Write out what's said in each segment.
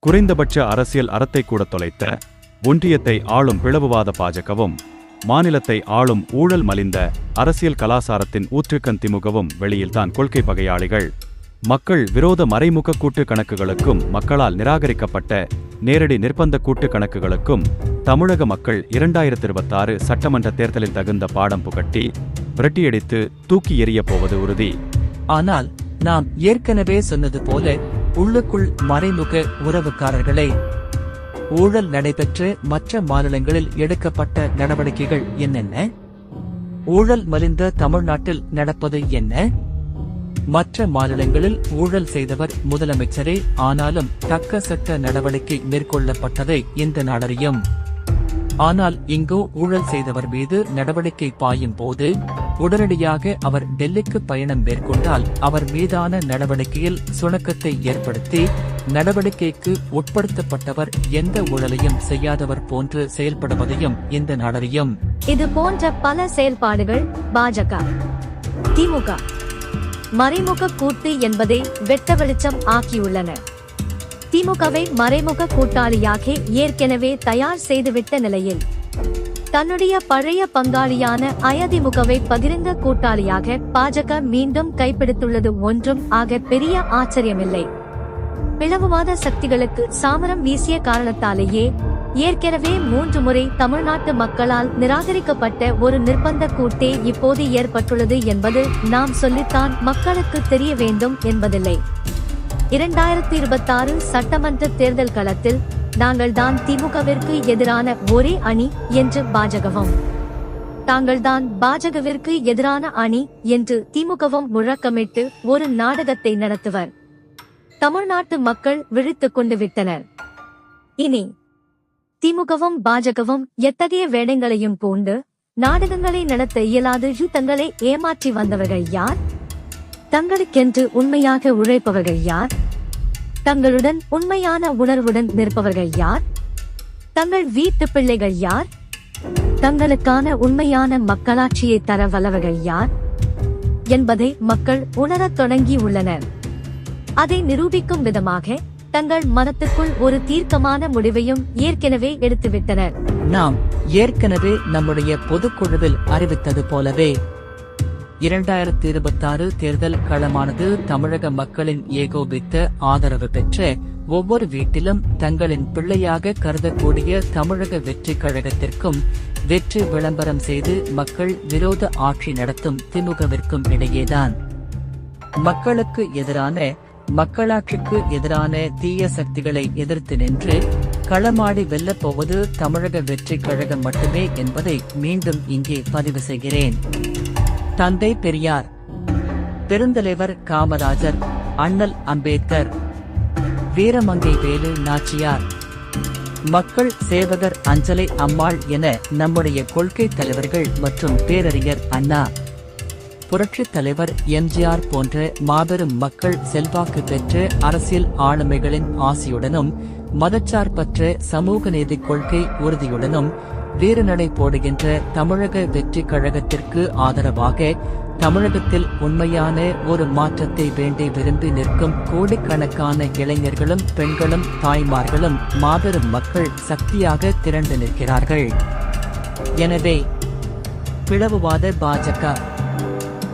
குறைந்தபட்ச அரசியல் அறத்தை கூட தொலைத்த ஒன்றியத்தை ஆளும் பிளவுவாத பாஜகவும், மாநிலத்தை ஆளும் ஊழல் மலிந்த அரசியல் கலாசாரத்தின் ஊற்றுக்கண் திமுகவும் வெளியில்தான் கொள்கை பகையாளிகள். மக்கள் விரோத மறைமுக கூட்டு கணக்குகளுக்கும் மக்களால் நிராகரிக்கப்பட்ட நேரடி நிர்பந்த கூட்டு கணக்குகளுக்கும் தமிழக மக்கள் 2026 சட்டமன்ற தேர்தலில் தகுந்த பாடம் புகட்டி விரட்டியடித்து தூக்கி எறியப் போவது உறுதி. ஆனால் நாம் ஏற்கனவே சொன்னது போல உள்ளுக்குள் மறைமுக உறவுக்காரர்களே. ஊழல் நடைபெற்று மற்ற மாநிலங்களில் எடுக்கப்பட்ட நடவடிக்கைகள் என்னென்ன? ஊழல் மலிந்த தமிழ்நாட்டில் நடப்பது என்ன? மற்ற மாநிலங்களில் ஊழல் செய்தவர் முதலமைச்சரே, ஆனாலும் தக்க சட்ட நடவடிக்கை மேற்கொள்ளப்பட்டதை இந்த நாடறியும். ஆனால் இங்கோ ஊழல் செய்தவர் மீது நடவடிக்கை பாயும் போது உடனடியாக அவர் டெல்லிக்கு பயணம் மேற்கொண்டால் அவர் மீதான நடவடிக்கையில் சுணக்கத்தை ஏற்படுத்தி நடவடிக்கைக்கு உட்படுத்தப்பட்டவர் எந்த ஊழலையும் செய்யாதவர் போன்று செயல்படுவதையும் இந்த நாடறியும். இது போன்ற பல செயல்பாடுகள் பாஜக, திமுக மறைமுக கூட்டு என்பதை வெட்ட வெளிச்சம் ஆக்கியுள்ளன. திமுகவை மறைமுக கூட்டாளியாக ஏற்கனவே தயார் செய்துவிட்ட நிலையில் தன்னுடைய பழைய பங்காளியான அதிமுகவை பகிரங்க கூட்டாளியாக பாஜக மீண்டும் கைப்பிடித்துள்ளது ஒன்றும் ஆக பெரிய ஆச்சரியமில்லை. பிளவுவாத சக்திகளுக்கு சாமரம் வீசிய காரணத்தாலேயே ஏற்கனவே 3 முறை தமிழ்நாட்டு மக்களால் நிராகரிக்கப்பட்ட ஒரு நிர்பந்த கூட்டே இப்போது ஏற்பட்டுள்ளது என்பது நாம் சொல்லித்தான் மக்களுக்கு தெரிய வேண்டும் என்பதில்லை. 2026 சட்டமன்ற தேர்தல் களத்தில் நாங்கள்தான் திமுகவிற்கு எதிரான ஒரே அணி என்று பாஜகவும், தாங்கள்தான் பாஜகவிற்கு எதிரான அணி என்று திமுகவும் முழக்கமிட்டு ஒரு நாடகத்தை நடத்துவர். தமிழ்நாட்டு மக்கள் விழித்துக் கொண்டு விட்டனர். இனி திமுகவும் பாஜகவும் எத்தகைய வேடங்களையும் பூண்டு நாடகங்களை நடத்த இயலாது. தங்களை ஏமாற்றி வந்தவர்கள் யார்? தங்களுக்கென்று உண்மையாக உழைப்பவர்கள் யார்? தங்களுடன் உண்மையான உணர்வுடன் நிற்பவர்கள் யார்? தங்கள் வீட்டு பிள்ளைகள் யார்? தங்களுக்கான உண்மையான மக்களாட்சியை தர வல்லவர்கள் யார் என்பதை மக்கள் உணரத் தொடங்கி உள்ளனர். அதை நிரூபிக்கும் விதமாக தங்கள் மனத்துக்குள் ஒரு தீர்க்கமான முடிவையும் ஏற்கனவே எடுத்துவிட்டனர். நாம் ஏற்கனவே நம்முடைய பொதுக்குழுவில் அறிவித்தது போலவே 2026 தேர்தல் களமானது தமிழக மக்களின் ஏகோபித்த ஆதரவு பெற்ற ஒவ்வொரு வீட்டிலும் தங்களின் பிள்ளையாக கருதக்கூடிய தமிழக வெற்றி கழகத்திற்கும் வெற்றி விளம்பரம் செய்து மக்கள் விரோத ஆட்சி நடத்தும் திமுகவிற்கும் இடையேதான். மக்களுக்கு எதிரான, மக்களாட்சிக்கு எதிரான தீய சக்திகளை எதிர்த்து நின்று களமாடி வெல்லப் போவது தமிழக வெற்றி கழகம் மட்டுமே என்பதை மீண்டும் இங்கே பதிவு செய்கிறேன். தந்தை பெரியார், பெருந்தலைவர் காமராஜர், அண்ணல் அம்பேத்கர், வீரமங்கை வேலு நாச்சியார், மக்கள் சேவகர் அஞ்சலை அம்மாள் என நம்முடைய கொள்கை தலைவர்கள் மற்றும் பேரறிஞர் அண்ணா, புரட்சித் தலைவர் எம்ஜிஆர் போன்ற மாபெரும் மக்கள் செல்வாக்கு பெற்ற அரசியல் ஆளுமைகளின் ஆசியுடனும் மதச்சார்பற்ற சமூக நீதி கொள்கை உறுதியுடனும் வீரநடை போடுகின்ற தமிழக வெற்றி கழகத்திற்கு ஆதரவாக தமிழகத்தில் உண்மையான ஒரு மாற்றத்தை வேண்டி விரும்பி நிற்கும் கோடிக்கணக்கான இளைஞர்களும் பெண்களும் தாய்மார்களும் மாபெரும் மக்கள் சக்தியாக திரண்டு நிற்கிறார்கள். எனவே பிளவுவாத பாஜக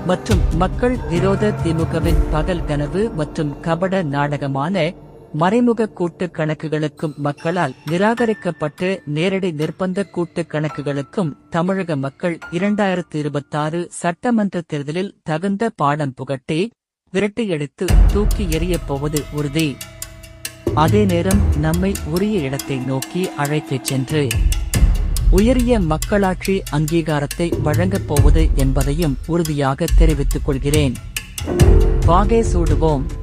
மற்றும் மக்கள் விரோத திமுகவின் பகல் கனவு மற்றும் கபட நாடகமான மறைமுக கூட்டு கணக்குகளுக்கும் மக்களால் நிராகரிக்கப்பட்டு நேரடி நிர்பந்த கூட்டு கணக்குகளுக்கும் தமிழக மக்கள் 2026 சட்டமன்ற தேர்தலில் தகுந்த பாடம் புகட்டி விரட்டியடித்து தூக்கி எறியப் போவது உறுதி. அதே நேரம் நம்மை உரிய இடத்தை நோக்கி அழைத்துச் சென்று உயரிய மக்களாட்சி அங்கீகாரத்தை வழங்கப் போவது என்பதையும் உறுதியாக தெரிவித்துக் கொள்கிறேன். வாகை சூடுவோம்.